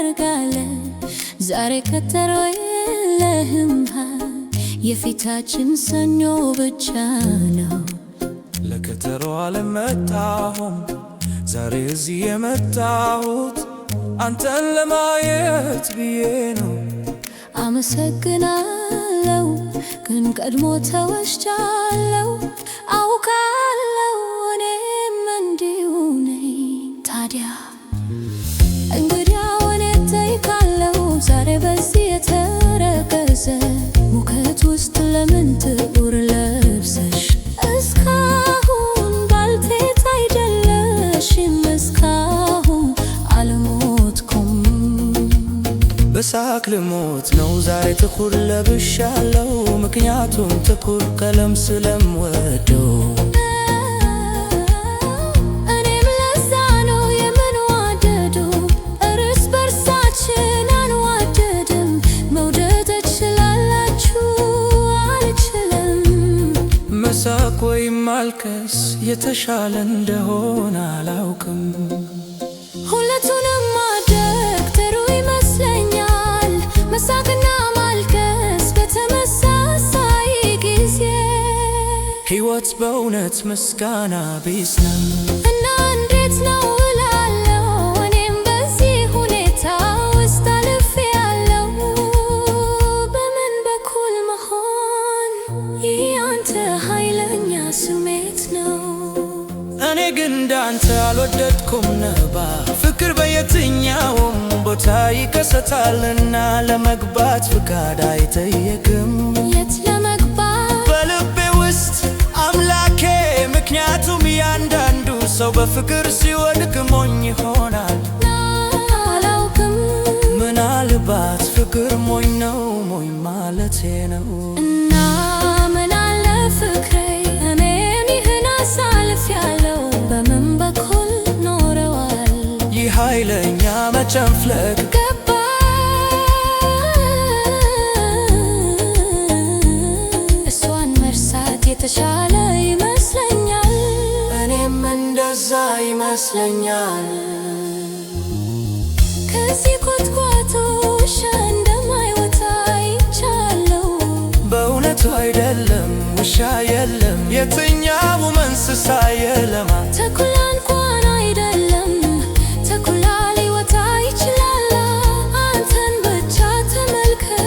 እናደርጋለን ዛሬ ቀጠሮ የለህም የፊታችን ሰኞ ብቻ ነው ለቀጠሮ አልመጣሁም ዛሬ እዚህ የመጣሁት አንተን ለማየት ብዬ ነው አመሰግናለሁ ግን ቀድሞ ተወስጃለሁ አውቃለሁ እኔም እንዲሁ ነኝ ታዲያ እንግዲያው እኔ እጠይቃለሁ ዛሬ በዚህ የተረገዘ ሙቀት ውስጥ ለምን ጥቁር ለብሰሽ እስካሁን ባልቴት አይደለሽም እስካሁን አልሞትኩም በሳቅ ልሞት ነው ዛሬ ጥቁር ለብሻለሁ ምክንያቱም ጥቁር ቀለም ስለምወደው እኔም ለዛ ነው የምንዋደደው እርስ በርሳችን አንዋደድም መውደድ ትችላላችሁ አልችልም መሳቅ ወይም ማልቀስ የተሻለ እንደሆነ አላውቅም ሁለቱንም ማድረግ ጥሩ ይመስለኛል መሳቅና ማልቀስ በተመሳሳይ ጊዜ ሕይወት በእውነት ምስጋና ቢስ ነው እና እንዴት ነው እላለሁ እኔም በዚህ ሁኔታ ውስጥ አልፌያለሁ በምን በኩል መሆን ይህ አንተ ኃይለኛ ስሜት ነው እኔ ግን እንዳንተ አልወደድኩም ነበር ፍቅር በየትኛውም ቦታ ይከሰታልና ለመግባት ፍቃድ አይጠየቅም የት ለመግባት በልቤ ውስጥ አምላኬ ምክንያቱም እያንዳንዱ ሰው በፍቅር ሲወድቅ ሞኝ ይሆናል አላውቅም ምናልባት ፍቅር ሞኝ ነው ሞኝ ማለቴ ነው እና ምን አለ ፍቅሬ እኔም ይህን አሳልፌያለሁ በምን በኩል ኖረዋል ይህ ኃይለኛ መጨፍለቅ ገባ እሷን መርሳት የተሻለ ይመስለኛል እኔም እንደዛ ይመስለኛል ከዚህ ኮትኳቶ ውሻ እንደማይወጣ አይቻለሁ በእውነቱ አይደለም ውሻ የለም የትኛውም እንስሳ የለማ ተኩላ እንኳን አይደለም ተኩላ ሊወጣ ይችላል አንተን ብቻ ተመልከት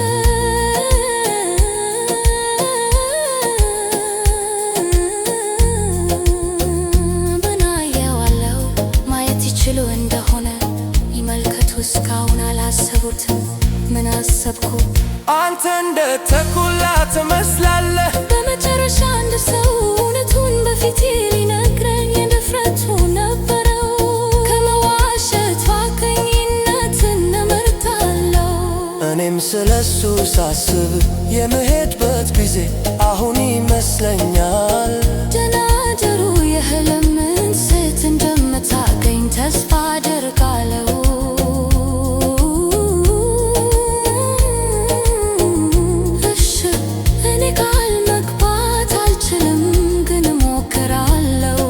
ብናየዋለው ማየት ይችሉ እንደሆነ ይመልከቱ እስካሁን አላሰቡትም ምን አሰብኩ አንተ እንደ ተኩላ ትመስላለህ በመጨረሻ አንድ ሰው እውነቱን በፊቴ ሊነግረኝ ድፍረቱ ነበረው ከመዋሸት ሐቀኝነትን እመርጣለሁ እኔም ስለሱ ሳስብ የምሄድበት ጊዜ አሁን ይመስለኛል ደህና እደሩ የህልምን ሴት እንደምታገኝ ተስፋ አደርጋለሁ እሺ እኔ ቃል መግባት አልችልም ግን እሞክራለሁ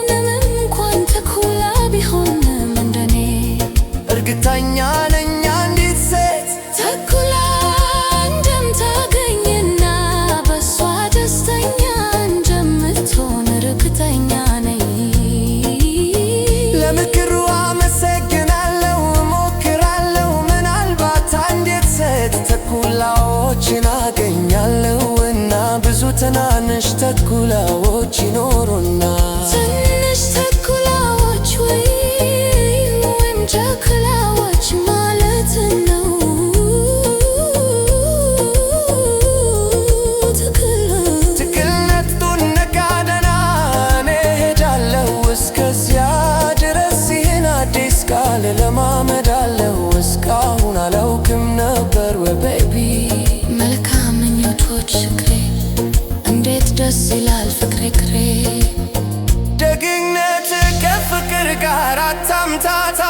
ምንም እንኳን ተኩላ ቢሆንም እንደኔ እርግጠኛ ነኝ አንዲት ሴት ተኩላ እንደምታገኝና በሷ ደስተኛ እንደምትሆን እርግጠኛ ነኝ ለምክሩ አመሰግናለሁ እሞክራለሁ ምናልባት አንዲት ሴት ተኩላዎችን አገኛለሁ እና ብዙ ትናንሽ ተኩላዎች ይኖሩና ትንሽ ተኩላዎች ወይም ጨክላዎች ማለት ነው ትክክል ነጡን ነቃደና እኔ ሄዳለሁ እስከዚያ ድረስ ይህን አዲስ ቃል ለማመዳለሁ እስካሁን አላውቅም ነበር ወይ ቤቢ መልካም ምኞቶች ፍቅሬ እንዴት ደስ ይላል ፍቅሬ ክሬ ደግነት ከፍቅር ጋር አታምታታ